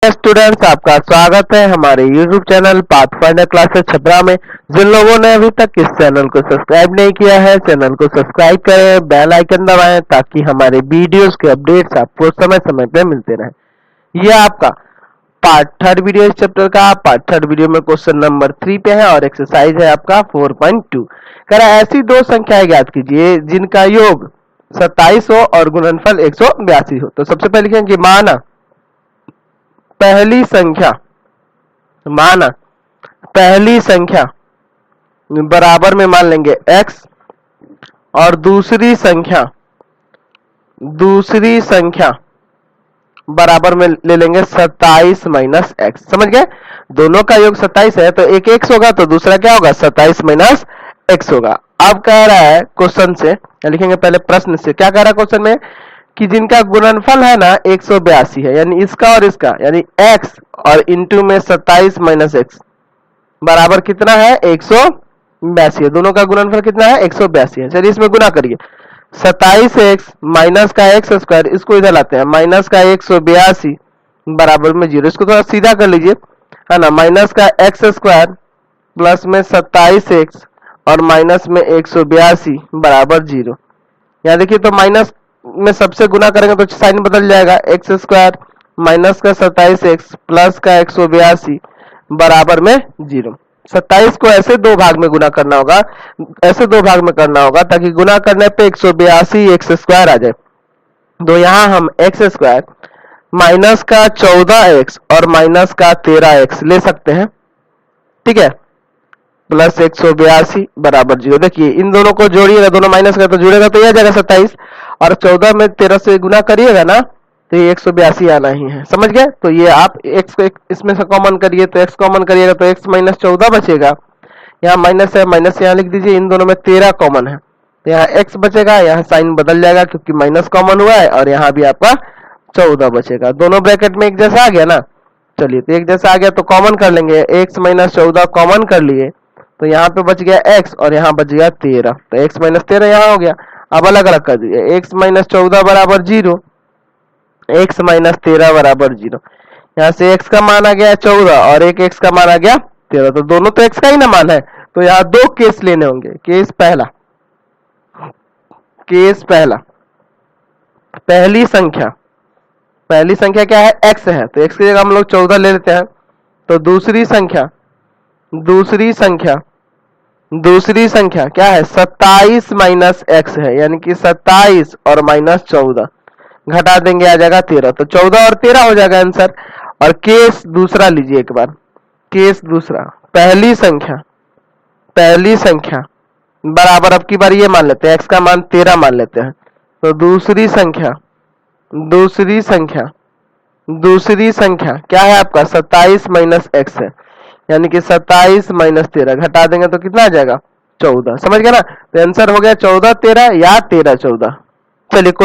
Students, आपका स्वागत है हमारे YouTube channel pathfinder classes Chhapra में। जिन लोगों ने अभी तक इस चैनल को सब्सक्राइब नहीं किया है, चैनल को सब्सक्राइब करें, बेल आइकन दबाएं ताकि हमारे वीडियोस के अपडेट्स आपको समय समय पे मिलते रहें। ये आपका पार्ट थर्ड वीडियो इस चैप्टर का। पार्ट थर्ड वीडियो में क्वेश्चन नंबर 3 पे है और एक्सरसाइज है आपका 4.2। कह रहा है ऐसी दो संख्याएं ज्ञात कीजिए जिनका योग 27 हो और गुणनफल 182 हो। तो सबसे पहले लिखेंगे माना पहली संख्या बराबर में मान लेंगे x और दूसरी संख्या बराबर में ले लेंगे 27 माइनस एक्स। समझ गए? दोनों का योग 27 है तो एक x होगा तो दूसरा क्या होगा 27 माइनस एक्स होगा। अब कह रहा है क्वेश्चन से, लिखेंगे पहले प्रश्न से। क्या कह रहा है क्वेश्चन में कि जिनका गुणनफल है ना 182 है, यानी इसका और इसका, यानी x और इंटू में 27 माइनस एक्स बराबर कितना है 182 है। दोनों का गुणनफल कितना है 182 है। चलिए इसमें गुना करिए। 27x माइनस का एक्स स्क्वायर, इसको इधर लाते हैं, माइनस का 182 बराबर में 0। इसको थोड़ा सीधा कर लीजिए, है ना। माइनस का एक्स स्क्वायर प्लस में 27x और माइनस में 182 बराबर 0। यहाँ देखिए तो माइनस में सबसे गुना करेंगे तो साइन बदल जाएगा। एक्स स्क्वायर माइनस का 27x प्लस का 182 बराबर में 0। 27 को ऐसे दो भाग में गुना करना होगा, ऐसे दो भाग में करना होगा ताकि गुना करने पे 182 एक्स स्क्वायर आ जाए। तो यहाँ हम एक्स स्क्वायर माइनस का 14x और माइनस का 13x ले सकते हैं, ठीक है, प्लस 182 बराबर 0। देखिए इन दोनों को जोड़िएगा, दोनों माइनस का तो जुड़ेगा तो यह जाएगा 27 और 14 में 13 से गुना करिएगा ना तो ये 182 आना ही है। समझ गए? तो ये आप x को इसमें से कॉमन करिए तो x कॉमन करिएगा तो x माइनस 14 बचेगा। यहाँ माइनस है, माइनस यहाँ लिख दीजिए। इन दोनों में 13 कॉमन है तो यहाँ x बचेगा, यहाँ साइन बदल जाएगा क्योंकि माइनस कॉमन हुआ है और यहाँ भी आपका 14 बचेगा। दोनों ब्रैकेट में एक जैसा आ गया ना। चलिए तो एक जैसा आ गया तो कॉमन कर लेंगे, x माइनस 14 कॉमन कर लिए तो यहाँ पे बच गया x और यहाँ बच गया 13। तो x माइनस 13 यहाँ हो गया। अब अलग अलग कर दीजिए, x माइनस 14 बराबर 0, x माइनस 13 बराबर 0। यहाँ से x का मान आ गया 14 और एक x का मान आ गया 13, तो दोनों तो x का ही ना मान है। तो यहाँ दो केस लेने होंगे। केस पहला, पहली संख्या क्या है x है तो x की जगह हम लोग 14 ले लेते हैं। तो दूसरी संख्या क्या है 27 माइनस एक्स है, यानी कि 27 और माइनस 14 घटा देंगे आ जाएगा 13। तो 14 और 13 हो जाएगा आंसर। और केस दूसरा लीजिए एक बार। केस दूसरा, पहली संख्या बराबर, अब की बार ये मान लेते हैं x का मान 13 मान लेते हैं। तो दूसरी संख्या क्या है आपका 27 माइनस एक्स है, यानी कि 27 माइनस 13 घटा देंगे तो कितना आ जाएगा 14। समझ गए ना? तो आंसर हो गया 14 13 या 13 14। चलिए